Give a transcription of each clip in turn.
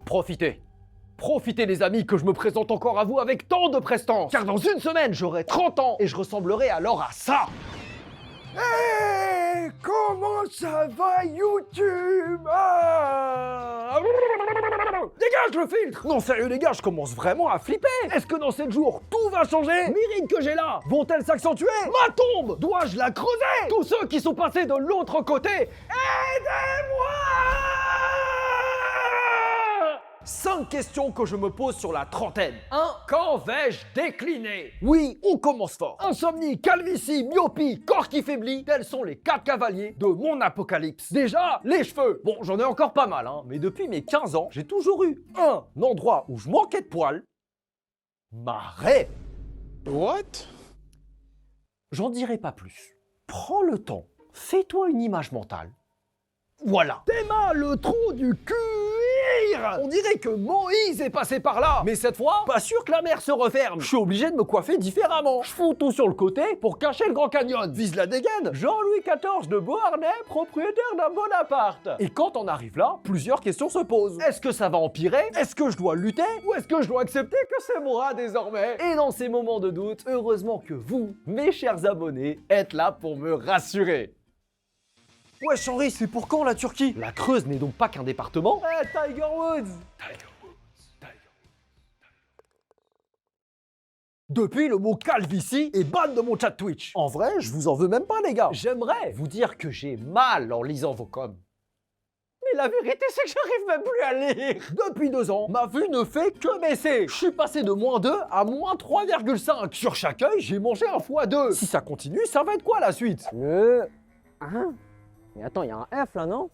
Profitez. Profitez les amis que je me présente encore à vous avec tant de prestance. Car dans une semaine, j'aurai 30 ans et je ressemblerai alors à ça. Hey, comment ça va YouTube? Dégage le filtre! Non sérieux les gars, je commence vraiment à flipper. Est-ce que dans 7 jours, tout va changer? Les rides que j'ai là vont-elles s'accentuer? Ma tombe, dois-je la creuser? Tous ceux qui sont passés de l'autre côté, aidez-moi! 5 questions que je me pose sur la trentaine. 1. Quand vais-je décliner? Oui, on commence fort. Insomnie, calvitie, myopie, corps qui faiblit, tels sont les 4 cavaliers de mon apocalypse. Déjà, les cheveux. Bon, j'en ai encore pas mal, hein, mais depuis mes 15 ans, j'ai toujours eu un endroit où je manquais de poils. Ma raie. What? J'en dirai pas plus. Prends le temps, fais-toi une image mentale. Voilà. Théma, le trou du cuir. On dirait que Moïse est passé par là. Mais cette fois, pas sûr que la mer se referme. Je suis obligé de me coiffer différemment. Je fous tout sur le côté pour cacher le Grand Canyon. Vise la dégaine. Jean-Louis XIV de Beauharnais, propriétaire d'un bon appart. Et quand on arrive là, plusieurs questions se posent. Est-ce que ça va empirer? Est-ce que je dois lutter? Ou est-ce que je dois accepter que c'est moi désormais? Et dans ces moments de doute, heureusement que vous, mes chers abonnés, êtes là pour me rassurer. Wesh Henri, c'est pour quand la Turquie? La Creuse n'est donc pas qu'un département? Eh, Tiger Woods! Depuis, le mot calvitie est ban de mon chat Twitch. En vrai, je vous en veux même pas les gars. J'aimerais vous dire que j'ai mal en lisant vos coms. Mais la vérité, c'est que j'arrive même plus à lire. Depuis 2 ans, ma vue ne fait que baisser. Je suis passé de -2 à -3,5. Sur chaque œil, j'ai mangé un x2. Si ça continue, ça va être quoi la suite? Hein? Mais attends, il y a un F là, non?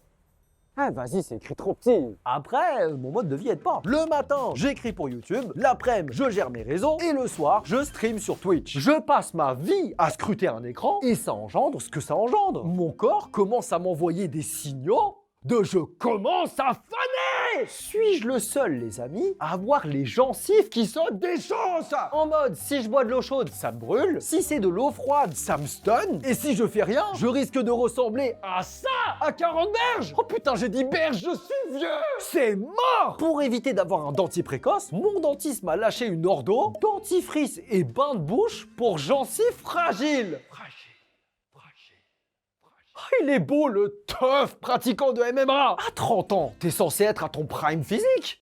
Ah, vas-y, c'est écrit trop petit. Après, mon mode de vie aide pas. Le matin, j'écris pour YouTube, l'après-midi, je gère mes réseaux, et le soir, je stream sur Twitch. Je passe ma vie à scruter un écran, et ça engendre ce que ça engendre. Mon corps commence à m'envoyer des signaux de je commence à faner. Suis-je le seul, les amis, à avoir les gencives qui sautent des chances? En mode, si je bois de l'eau chaude, ça me brûle. Si c'est de l'eau froide, ça me stun. Et si je fais rien, je risque de ressembler à ça, à 40 berges. Oh putain, j'ai dit berge, je suis vieux. C'est mort. Pour éviter d'avoir un dentier précoce, mon dentiste m'a lâché une ordo, dentifrice et bain de bouche pour gencives fragiles. Il est beau le teuf pratiquant de MMA. À 30 ans, t'es censé être à ton prime physique.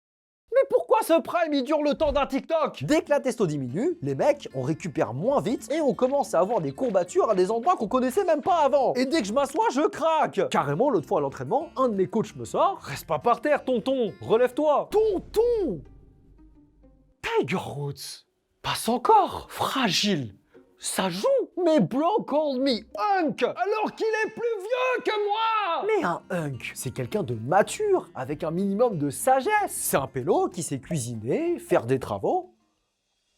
Mais pourquoi ce prime il dure le temps d'un TikTok? Dès que la testo diminue, les mecs, on récupère moins vite et on commence à avoir des courbatures à des endroits qu'on connaissait même pas avant. Et dès que je m'assois, je craque. Carrément, l'autre fois à l'entraînement, un de mes coachs me sort: reste pas par terre, tonton, relève-toi. Tonton! Tiger Woods, passe encore, fragile. Ça joue. Mais bro called me hunk alors qu'il est plus vieux que moi. Mais un hunk, c'est quelqu'un de mature, avec un minimum de sagesse. C'est un pélo qui sait cuisiner, faire des travaux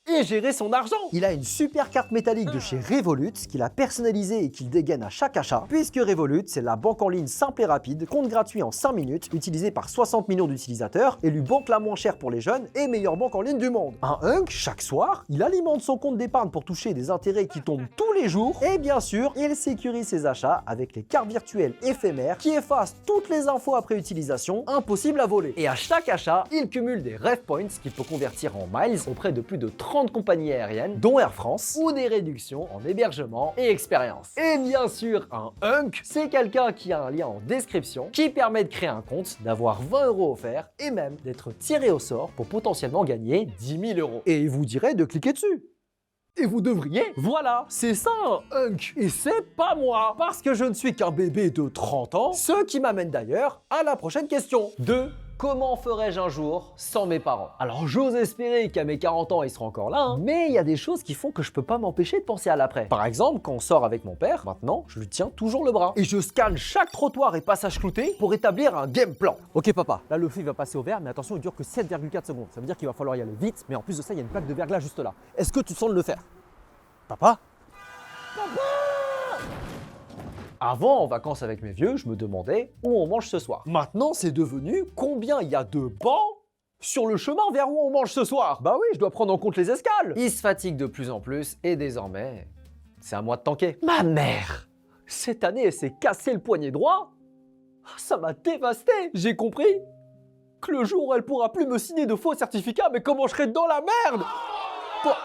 et gérer son argent. Il a une super carte métallique de chez Revolut qu'il a personnalisée et qu'il dégaine à chaque achat, puisque Revolut, c'est la banque en ligne simple et rapide, compte gratuit en 5 minutes, utilisé par 60 millions d'utilisateurs, élue banque la moins chère pour les jeunes et meilleure banque en ligne du monde. Un hunk, chaque soir, il alimente son compte d'épargne pour toucher des intérêts qui tombent tous les jours, et bien sûr, il sécurise ses achats avec les cartes virtuelles éphémères qui effacent toutes les infos après utilisation, impossible à voler. Et à chaque achat, il cumule des Rev Points qu'il peut convertir en miles auprès de plus de 30 compagnies aériennes, dont Air France, ou des réductions en hébergement et expérience. Et bien sûr, un hunk, c'est quelqu'un qui a un lien en description qui permet de créer un compte, d'avoir 20 € offerts et même d'être tiré au sort pour potentiellement gagner 10 000 €. Et il vous dirait de cliquer dessus. Et vous devriez. Voilà, c'est ça un hunk. Et c'est pas moi, parce que je ne suis qu'un bébé de 30 ans, ce qui m'amène d'ailleurs à la prochaine question. 2. Comment ferais-je un jour sans mes parents? Alors j'ose espérer qu'à mes 40 ans ils seront encore là, hein, mais il y a des choses qui font que je peux pas m'empêcher de penser à l'après. Par exemple, quand on sort avec mon père, maintenant je lui tiens toujours le bras. Et je scanne chaque trottoir et passage clouté pour établir un game plan. Ok papa, là le feu va passer au vert, mais attention, il dure que 7,4 secondes. Ça veut dire qu'il va falloir y aller vite, mais en plus de ça, il y a une plaque de verglas juste là. Est-ce que tu sens de le faire? Papa? Avant, en vacances avec mes vieux, je me demandais où on mange ce soir. Maintenant, c'est devenu combien il y a de bancs sur le chemin vers où on mange ce soir. Bah oui, je dois prendre en compte les escales. Il se fatigue de plus en plus et désormais, c'est à moi de tanker. Ma mère, cette année, elle s'est cassé le poignet droit. Ça m'a dévasté. J'ai compris que le jour où elle pourra plus me signer de faux certificats, mais comment je serai dans la merde? Quoi?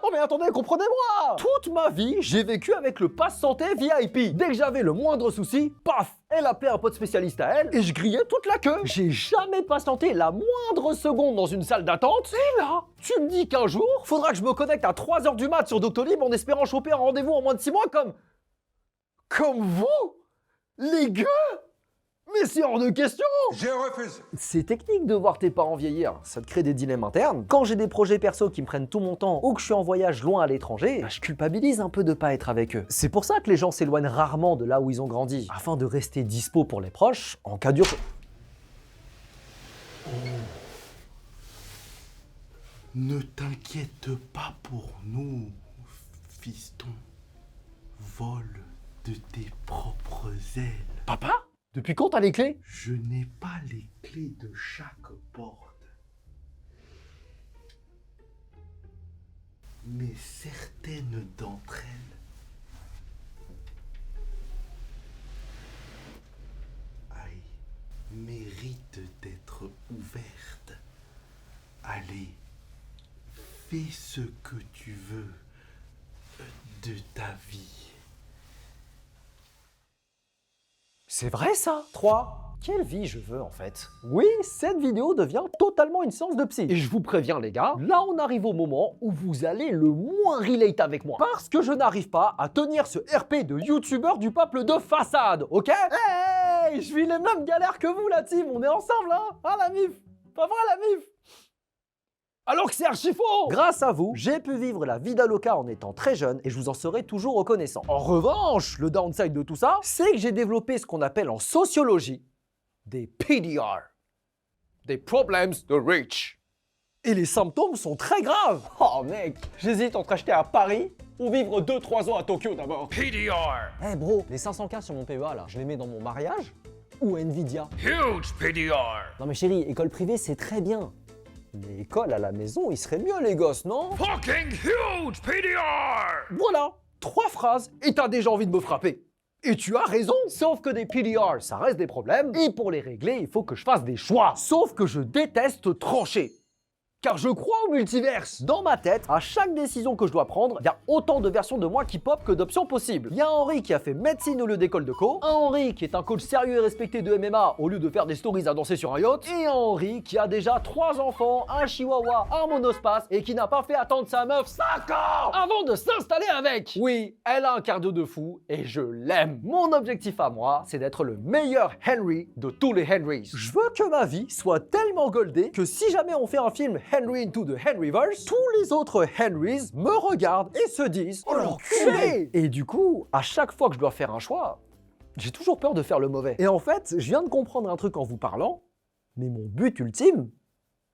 Oh mais attendez, comprenez-moi! Toute ma vie, j'ai vécu avec le pass santé VIP. Dès que j'avais le moindre souci, paf, elle appelait un pote spécialiste à elle et je grillais toute la queue. J'ai jamais patienté la moindre seconde dans une salle d'attente. Et là, tu me dis qu'un jour, faudra que je me connecte à 3h du mat sur Doctolib en espérant choper un rendez-vous en moins de 6 mois comme vous? Les gars? Mais c'est hors de question! Je refuse. C'est technique de voir tes parents vieillir, ça te crée des dilemmes internes. Quand j'ai des projets perso qui me prennent tout mon temps ou que je suis en voyage loin à l'étranger, je culpabilise un peu de pas être avec eux. C'est pour ça que les gens s'éloignent rarement de là où ils ont grandi, afin de rester dispo pour les proches en cas d'urgence. Ne t'inquiète pas pour nous, fiston. Vole de tes propres ailes. Papa? Depuis quand t'as les clés? Je n'ai pas les clés de chaque porte. Mais certaines d'entre elles méritent d'être ouvertes. Allez, fais ce que tu veux de ta vie. C'est vrai ça? 3. Quelle vie je veux en fait? Oui, cette vidéo devient totalement une séance de psy. Et je vous préviens les gars, là on arrive au moment où vous allez le moins relate avec moi. Parce que je n'arrive pas à tenir ce RP de youtubeur du peuple de façade, ok? Hey, je vis les mêmes galères que vous la team, on est ensemble hein? Ah la mif? Pas vrai la mif? Alors que c'est archi faux! Grâce à vous, j'ai pu vivre la vie d'Aloca en étant très jeune et je vous en serai toujours reconnaissant. En revanche, le downside de tout ça, c'est que j'ai développé ce qu'on appelle en sociologie des PDR. Des Problems de Rich. Et les symptômes sont très graves. Oh mec, j'hésite entre acheter à Paris ou vivre 2-3 ans à Tokyo d'abord. PDR. Eh bro, les 500K sur mon PEA là, je les mets dans mon mariage ou Nvidia? Huge PDR. Non mais chérie, école privée c'est très bien. Mais école à la maison, il serait mieux les gosses, non? Fucking huge PDR. Voilà, 3 phrases et t'as déjà envie de me frapper. Et tu as raison, sauf que des PDR, ça reste des problèmes, et pour les régler, il faut que je fasse des choix. Sauf que je déteste trancher. Car je crois au multiverse. Dans ma tête, à chaque décision que je dois prendre, il y a autant de versions de moi qui pop que d'options possibles. Il y a Henri qui a fait médecine au lieu d'école de co, un Henri qui est un coach sérieux et respecté de MMA au lieu de faire des stories à danser sur un yacht, et un Henri qui a déjà 3 enfants, un chihuahua, un monospace, et qui n'a pas fait attendre sa meuf 5 ans avant de s'installer avec. Oui, elle a un cardio de fou, et je l'aime. Mon objectif à moi, c'est d'être le meilleur Henry de tous les Henrys. Je veux que ma vie soit tellement goldée que si jamais on fait un film Henry into the Henryverse, tous les autres Henrys me regardent et se disent « Oh l'enculé !» Et du coup, à chaque fois que je dois faire un choix, j'ai toujours peur de faire le mauvais. Et en fait, je viens de comprendre un truc en vous parlant, mais mon but ultime,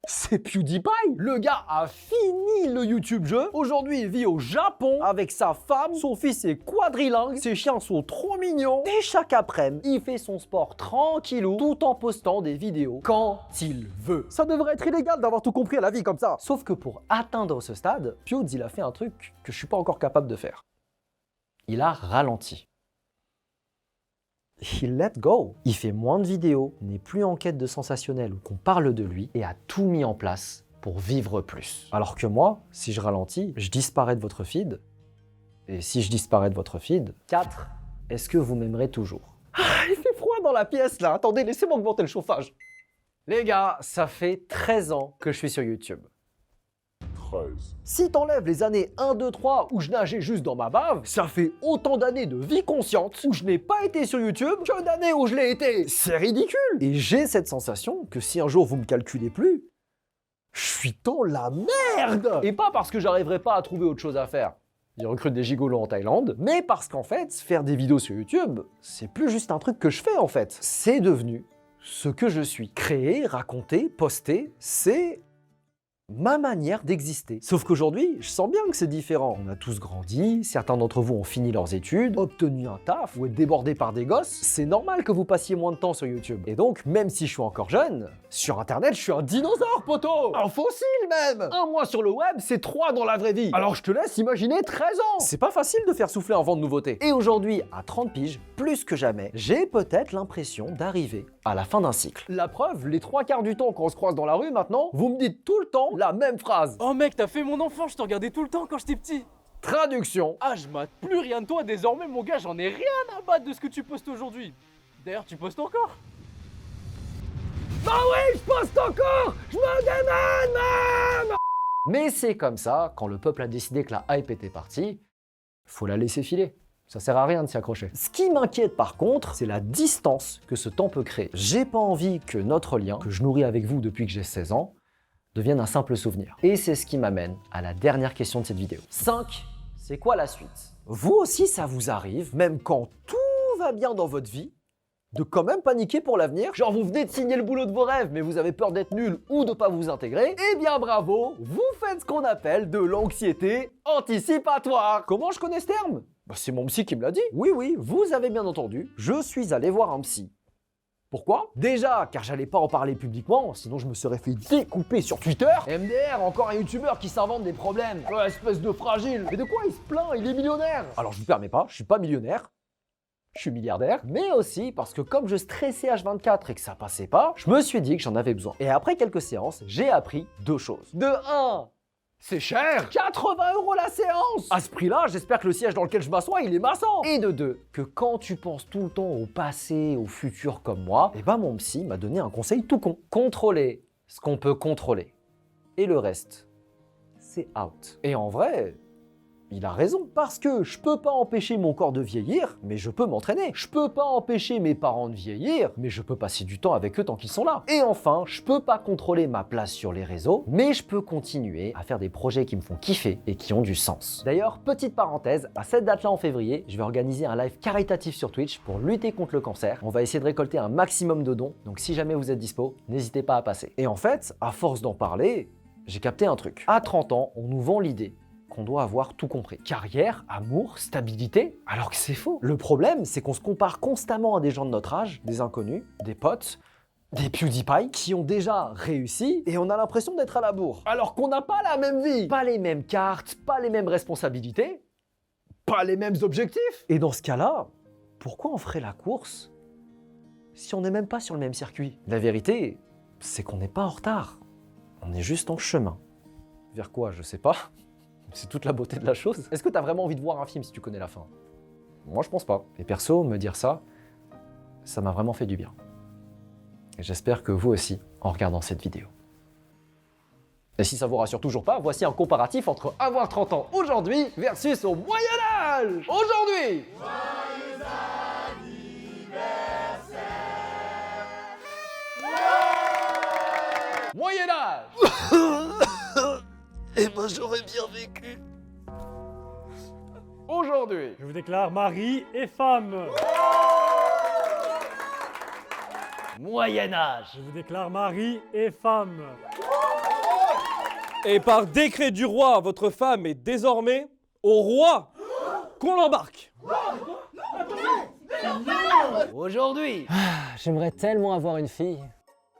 c'est PewDiePie. Le gars a fini le YouTube jeu. Aujourd'hui, il vit au Japon avec sa femme. Son fils est quadrilingue. Ses chiens sont trop mignons. Et chaque après-midi, il fait son sport tranquillou tout en postant des vidéos quand il veut. Ça devrait être illégal d'avoir tout compris à la vie comme ça. Sauf que pour atteindre ce stade, Pewds, il a fait un truc que je suis pas encore capable de faire. Il a ralenti. Il let go. Il fait moins de vidéos, n'est plus en quête de sensationnel ou qu'on parle de lui et a tout mis en place pour vivre plus. Alors que moi, si je ralentis, je disparais de votre feed. Et si je disparais de votre feed, 4. Est-ce que vous m'aimerez toujours? Ah, il fait froid dans la pièce là. Attendez, laissez-moi augmenter le chauffage. Les gars, ça fait 13 ans que je suis sur YouTube. 13. Si t'enlèves les années 1, 2, 3 où je nageais juste dans ma bave, ça fait autant d'années de vie consciente où je n'ai pas été sur YouTube que d'années où je l'ai été. C'est ridicule. Et j'ai cette sensation que si un jour vous me calculez plus, je suis dans la merde. Et pas parce que j'arriverai pas à trouver autre chose à faire. Ils recrutent des gigolos en Thaïlande, mais parce qu'en fait, faire des vidéos sur YouTube, c'est plus juste un truc que je fais en fait. C'est devenu ce que je suis. Créer, raconter, poster, c'est ma manière d'exister. Sauf qu'aujourd'hui, je sens bien que c'est différent. On a tous grandi, certains d'entre vous ont fini leurs études, obtenu un taf ou être débordés par des gosses. C'est normal que vous passiez moins de temps sur YouTube. Et donc, même si je suis encore jeune, sur Internet, je suis un dinosaure, poteau! Un fossile même! Un mois sur le web, c'est 3 dans la vraie vie. Alors je te laisse imaginer 13 ans! C'est pas facile de faire souffler un vent de nouveauté. Et aujourd'hui, à 30 piges, plus que jamais, j'ai peut-être l'impression d'arriver à la fin d'un cycle. La preuve, les 3/4 du temps quand on se croise dans la rue maintenant, vous me dites tout le temps la même phrase. Oh mec, t'as fait mon enfant, je te regardais tout le temps quand j'étais petit. Traduction. Ah, je mate plus rien de toi désormais, mon gars, j'en ai rien à battre de ce que tu postes aujourd'hui. D'ailleurs, tu postes encore? Bah oui, je poste encore. Je me démène même. Mais c'est comme ça, quand le peuple a décidé que la hype était partie, faut la laisser filer. Ça sert à rien de s'y accrocher. Ce qui m'inquiète par contre, c'est la distance que ce temps peut créer. J'ai pas envie que notre lien, que je nourris avec vous depuis que j'ai 16 ans, devienne un simple souvenir. Et c'est ce qui m'amène à la dernière question de cette vidéo. 5, c'est quoi la suite? Vous aussi, ça vous arrive, même quand tout va bien dans votre vie, de quand même paniquer pour l'avenir? Genre vous venez de signer le boulot de vos rêves, mais vous avez peur d'être nul ou de pas vous intégrer? Eh bien bravo, vous faites ce qu'on appelle de l'anxiété anticipatoire. Comment je connais ce terme? Bah, c'est mon psy qui me l'a dit. Oui, vous avez bien entendu, je suis allé voir un psy. Pourquoi? Déjà, car j'allais pas en parler publiquement, sinon je me serais fait découper sur Twitter. MDR, encore un youtubeur qui s'invente des problèmes. Oh, espèce de fragile. Mais de quoi il se plaint? Il est millionnaire. Alors je vous permets pas, je suis pas millionnaire. Je suis milliardaire, mais aussi parce que comme je stressais H24 et que ça passait pas, je me suis dit que j'en avais besoin. Et après quelques séances, j'ai appris 2 choses. De 1, c'est cher, 80 € la séance. À ce prix-là, j'espère que le siège dans lequel je m'assois, il est massant. Et de 2, que quand tu penses tout le temps au passé, au futur comme moi, eh ben mon psy m'a donné un conseil tout con. Contrôler ce qu'on peut contrôler. Et le reste, c'est out. Et en vrai, il a raison, parce que je peux pas empêcher mon corps de vieillir, mais je peux m'entraîner. Je peux pas empêcher mes parents de vieillir, mais je peux passer du temps avec eux tant qu'ils sont là. Et enfin, je peux pas contrôler ma place sur les réseaux, mais je peux continuer à faire des projets qui me font kiffer et qui ont du sens. D'ailleurs, petite parenthèse, à cette date-là en février, je vais organiser un live caritatif sur Twitch pour lutter contre le cancer. On va essayer de récolter un maximum de dons, donc si jamais vous êtes dispo, n'hésitez pas à passer. Et en fait, à force d'en parler, j'ai capté un truc. À 30 ans, on nous vend l'idée qu'on doit avoir tout compris. Carrière, amour, stabilité, alors que c'est faux. Le problème, c'est qu'on se compare constamment à des gens de notre âge, des inconnus, des potes, des PewDiePie, qui ont déjà réussi et on a l'impression d'être à la bourre. Alors qu'on n'a pas la même vie, pas les mêmes cartes, pas les mêmes responsabilités, pas les mêmes objectifs. Et dans ce cas-là, pourquoi on ferait la course si on n'est même pas sur le même circuit? La vérité, c'est qu'on n'est pas en retard. On est juste en chemin. Vers quoi, je sais pas. C'est toute la beauté de la chose. Est-ce que t'as vraiment envie de voir un film si tu connais la fin? Moi, je pense pas. Et perso, me dire ça, ça m'a vraiment fait du bien. Et j'espère que vous aussi, en regardant cette vidéo. Et si ça vous rassure toujours pas, voici un comparatif entre avoir 30 ans aujourd'hui versus au Moyen-Âge aujourd'hui. Joyeux anniversaire. Moyen-Âge. Eh ben j'aurais bien vécu. Aujourd'hui. Je vous déclare mari et femme. Moyen-Âge. Je vous déclare mari et femme. Et par décret du roi, votre femme est désormais au roi qu'on l'embarque. Aujourd'hui. J'aimerais tellement avoir une fille.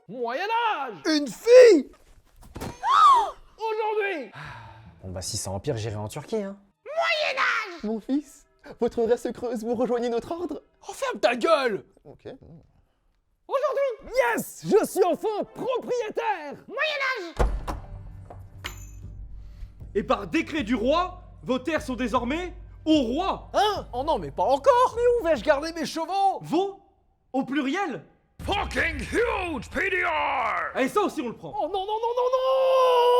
Moyen-Âge. Une fille? Aujourd'hui. Bon bah si ça empire, j'irai en Turquie, hein. Mon fils, votre race creuse, vous rejoignez notre ordre? Oh, ferme ta gueule. Ok. Aujourd'hui. Yes, je suis enfin propriétaire. Et par décret du roi, vos terres sont désormais au roi. Hein? Oh non, mais pas encore. Mais où vais-je garder mes chevaux? Vos au pluriel. Fucking huge PDR! Et ça aussi on le prend. Oh non, non, non, non, non.